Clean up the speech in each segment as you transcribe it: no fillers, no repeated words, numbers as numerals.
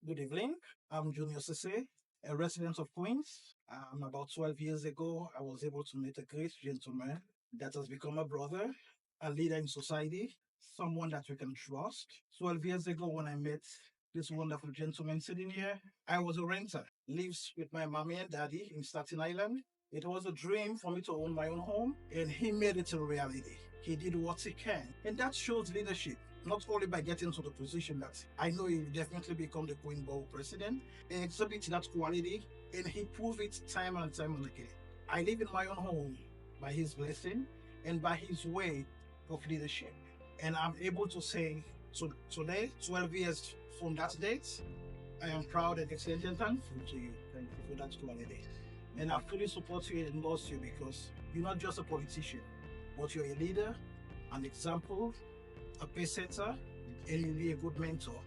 Good evening. I'm Junior Sesay, a resident of Queens. About 12 years ago, I was able to meet a great gentleman that has become a brother, a leader in society, someone that we can trust. 12 years ago, when I met this wonderful gentleman sitting here, I was a renter, lives with my mommy and daddy in Staten Island. It was a dream for me to own my own home, and he made it a reality. He did what he can, and that shows leadership. Not only by getting to the position that I know he will definitely become the Queen Borough president, and exhibit that quality, and he proved it time and time and again. I live in my own home by his blessing and by his way of leadership. And I'm able to say, so today, 12 years from that date, I am proud and excited and thankful to you. Thank you for that quality. And I fully support you and endorse you because you're not just a politician, but you're a leader, an example, a pace setter, and you'll be a good mentor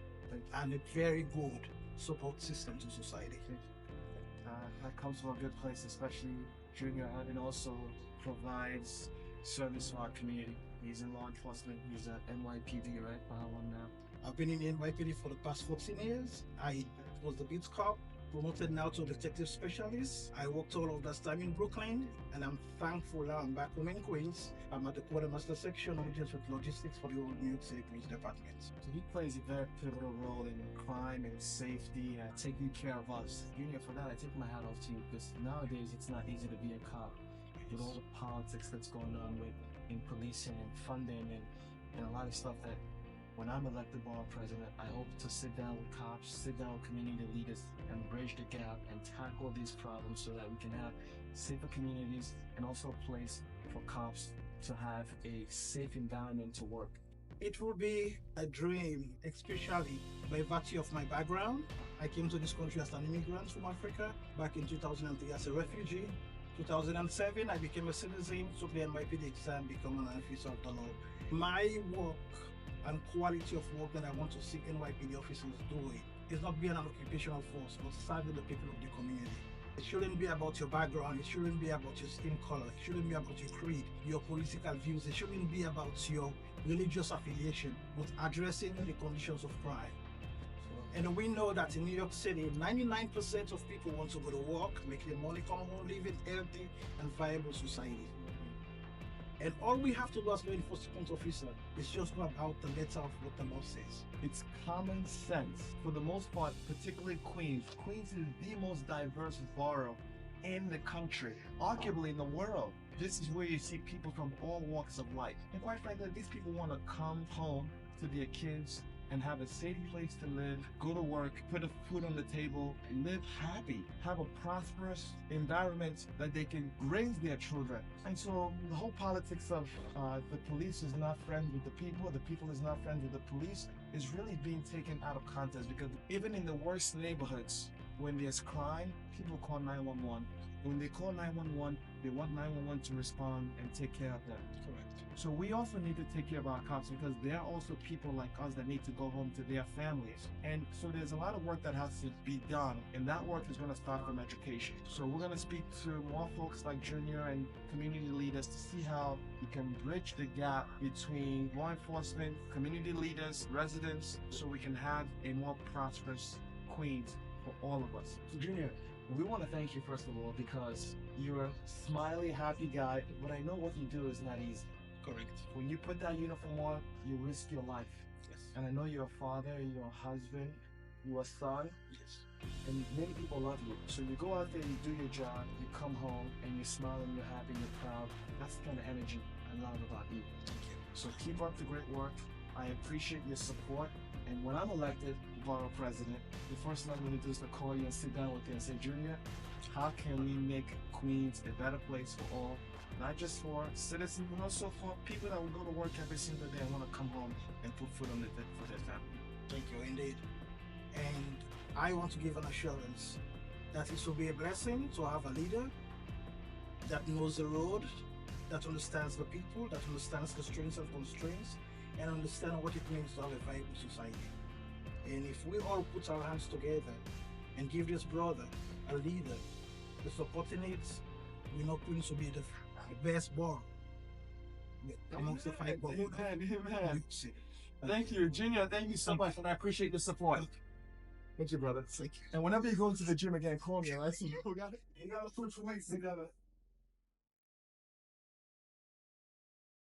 and a very good support system to society. That comes from a good place, especially Junior having also provides service to our community. He's in law enforcement. He's at NYPD, right? For how long now? I've been in NYPD for the past 14 years. I was the beat cop, promoted now to detective specialist. I worked all of that time in Brooklyn, and I'm thankful now I'm back home in Queens. I'm at the quartermaster section of logistics for the old New York City Police Department. So he plays a very pivotal role in crime and safety and taking care of us. Junior, for that, I take my hat off to you because nowadays it's not easy to be a cop with all the politics that's going on with in policing and funding and a lot of stuff that when I'm elected borough president, I hope to sit down with cops, sit down with community leaders, and bridge the gap and tackle these problems so that we can have safer communities and also a place for cops to have a safe environment to work. It will be a dream, especially by virtue of my background. I came to this country as an immigrant from Africa back in 2003 as a refugee. 2007, I became a citizen, took the NYPD exam, become an officer of the law. My work and quality of work that I want to see NYPD officers doing is not being an occupational force, but serving the people of the community. It shouldn't be about your background. It shouldn't be about your skin color. It shouldn't be about your creed, your political views. It shouldn't be about your religious affiliation, but addressing the conditions of crime. And we know that in New York City, 99% of people want to go to work, make their money, come home, live in healthy and viable society. And all we have to do as law enforcement officer is just go about the letter of what the law says. It's common sense. For the most part, particularly Queens. Queens is the most diverse borough in the country, arguably in the world. This is where you see people from all walks of life. And quite frankly, these people want to come home to their kids and have a safe place to live, go to work, put a food on the table, live happy, have a prosperous environment that they can raise their children. And so the whole politics of the police is not friends with the people is not friends with the police is really being taken out of context because even in the worst neighborhoods, when there's crime, people call 911. When they call 911, they want 911 to respond and take care of them. Correct. So we also need to take care of our cops because there are also people like us that need to go home to their families. And so there's a lot of work that has to be done, and that work is going to start from education. So we're going to speak to more folks like Junior and community leaders to see how we can bridge the gap between law enforcement, community leaders, residents, so we can have a more prosperous Queens for all of us. So Junior, we want to thank you first of all because you're a smiley, happy guy, but I know what you do is not easy. Correct. When you put that uniform on, you risk your life. Yes. And I know you're a father, you're a husband, you're a son, Yes. and many people love you. So you go out there, you do your job, you come home, and you're smiling, you're happy, you're proud. That's the kind of energy I love about you. Thank you. So keep up the great work. I appreciate your support. And when I'm elected borough president, the first thing I'm going to do is to call you and sit down with you and say, Junior, how can we make Queens a better place for all? Not just for citizens, but also for people that will go to work every single day and want to come home and put food on the table for their family. Thank you indeed. And I want to give an assurance that it will be a blessing to have a leader that knows the road, that understands the people, that understands the strengths and constraints, and understand what it means to have a viable society. And if we all put our hands together and give this brother, a leader, the support he needs, we know Queens will be the best borough amongst the five boroughs. Amen. Thank you, Junior. Thank you so much, and I appreciate the support. Thank you, brother. Thank you. And whenever you go into the gym again, call me. All right? So we got it. You gotta put weights together.